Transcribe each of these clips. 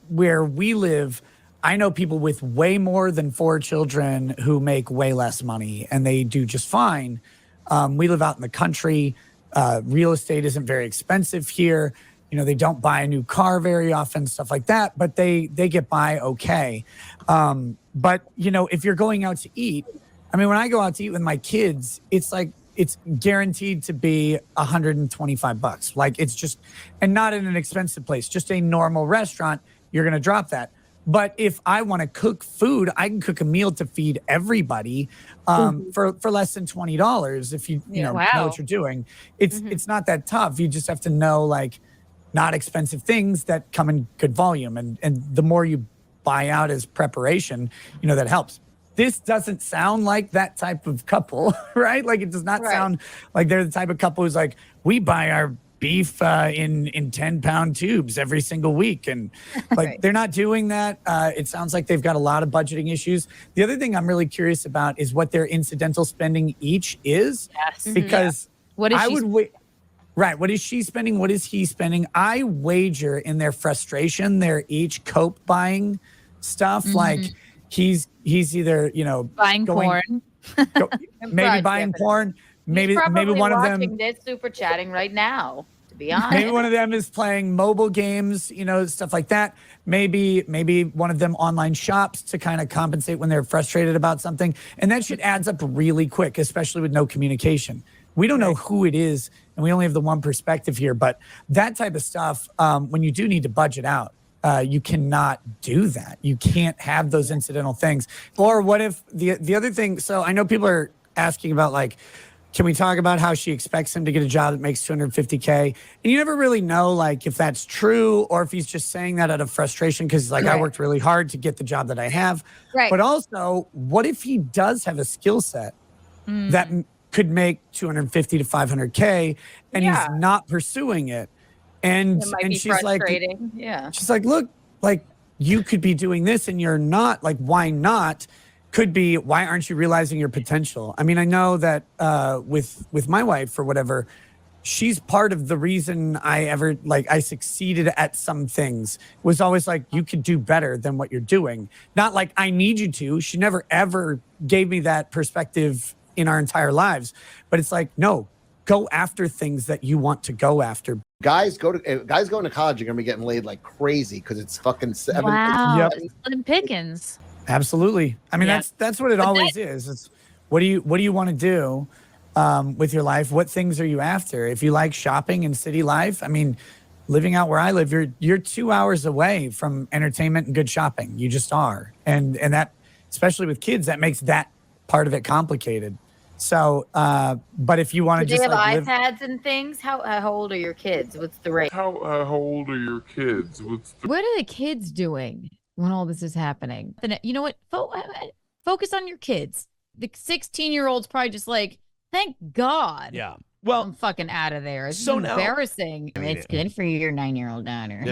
where we live, I know people with way more than 4 children who make way less money and they do just fine. We live out in the country. Real estate isn't very expensive here. You know, they don't buy a new car very often, stuff like that, but they get by okay. But, you know, if you're going out to eat, I mean, when I go out to eat with my kids, it's like, it's guaranteed to be $125. Like it's just, and not in an expensive place, just a normal restaurant, you're going to drop that. But if I want to cook food, I can cook a meal to feed everybody for less than $20 if you know what you're doing. It's not that tough. You just have to know like not expensive things that come in good volume. And the more you buy out as preparation, you know, that helps. This doesn't sound like that type of couple, right? Like it does not sound like they're the type of couple who's like, we buy our beef in 10-pound tubes every single week. And like they're not doing that. It sounds like they've got a lot of budgeting issues. The other thing I'm really curious about is what their incidental spending each is. Yes. Because what is what is she spending? What is he spending? I wager in their frustration, they're each cope buying stuff. Like he's either, you know, buying porn. Maybe buying porn. Maybe one of them watching this, super chatting right now, to be honest. Maybe one of them is playing mobile games, you know, stuff like that. Maybe one of them online shops to kind of compensate when they're frustrated about something. And that shit adds up really quick, especially with no communication. We don't know who it is, and we only have the one perspective here. But that type of stuff, when you do need to budget out, you cannot do that. You can't have those incidental things. Or what if the other thing? So I know people are asking about like, can we talk about how she expects him to get a job that makes $250K? And you never really know like if that's true or if he's just saying that out of frustration because like I worked really hard to get the job that I have. Right. But also, what if he does have a skill set that could make $250 to $500K and he's not pursuing it? And she's like, she's like, look, like you could be doing this and you're not. Like, why not? Could be, why aren't you realizing your potential? I mean, I know that with my wife or whatever, she's part of the reason I succeeded at some things was always like, you could do better than what you're doing. Not like I need you to. She never ever gave me that perspective in our entire lives. But it's like, no, go after things that you want to go after. Guys going to college are gonna be getting laid like crazy because it's fucking 7. Wow, Slim Pickens. Absolutely. I mean, that's what it always is. It's what do you want to do with your life? What things are you after? If you like shopping and city life, I mean, living out where I live, you're 2 hours away from entertainment and good shopping. You just are, and that, especially with kids, that makes that part of it complicated. So, but if you want to just have like iPads and things, how old are your kids? What's the rate? How old are your kids? What are the kids doing when all this is happening? You know what? Focus on your kids. The 16-year-old's probably just like, thank God. Yeah. Well, I'm fucking out of there. It's so embarrassing. I mean, it's good for your 9-year-old daughter.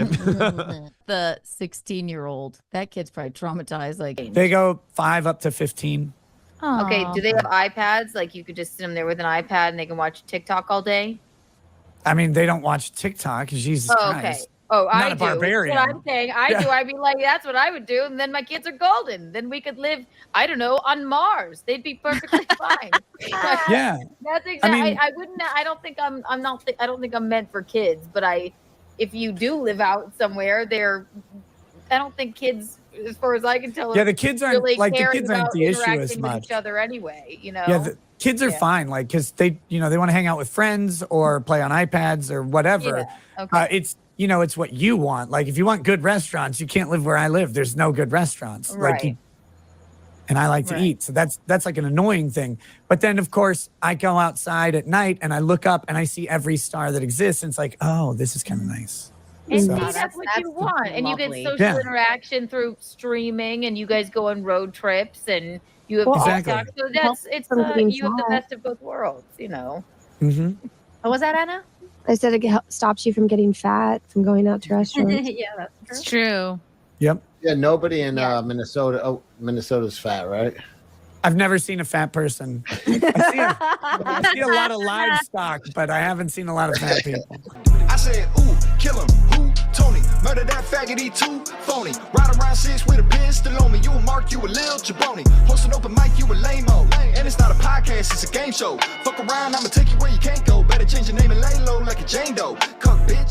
The 16-year-old, that kid's probably traumatized. Like they go 5 up to 15. Aww. Okay, do they have iPads? Like you could just sit them there with an iPad and they can watch TikTok all day? I mean, they don't watch TikTok. Jesus Christ. Okay. Oh, Not I a do. barbarian. That's what I'm saying. I do. I mean, like, that's what I would do. And then my kids are golden. Then we could live, I don't know, on Mars. They'd be perfectly fine. Yeah. That's exactly. I mean, I wouldn't. I don't think I don't think I'm meant for kids. But if you do live out somewhere, I don't think kids, as far as I can tell, the kids aren't really like the kids aren't the issue as much. With each other anyway, you know. Yeah, the kids are fine, like because they want to hang out with friends or play on iPads or whatever. Yeah. Okay. It's it's what you want. Like if you want good restaurants, you can't live where I live. There's no good restaurants. Right. Like and I like to eat, so that's like an annoying thing. But then of course I go outside at night and I look up and I see every star that exists, and it's like, oh, this is kind of nice. And that's what you want. And you get social interaction through streaming, and you guys go on road trips, and you have TikTok. So you have the best of both worlds, you know. Mm-hmm. What was that, Anna? I said it stops you from getting fat from going out to restaurants. Yeah, that's true. It's true. Yep. Yeah, nobody in Minnesota. Oh, Minnesota's fat, right? I've never seen a fat person. I see a lot of livestock, but I haven't seen a lot of fat people. I said, ooh, kill him. Who? Tony. Murder that faggot, too phony. Ride around 6 with a pistol on me. You a mark, you a lil jabroni. Host an open mic, you a lame-o. And it's not a podcast, it's a game show. Fuck around, I'ma take you where you can't go. Better change your name and lay low like a Jane Doe. Cuck bitch.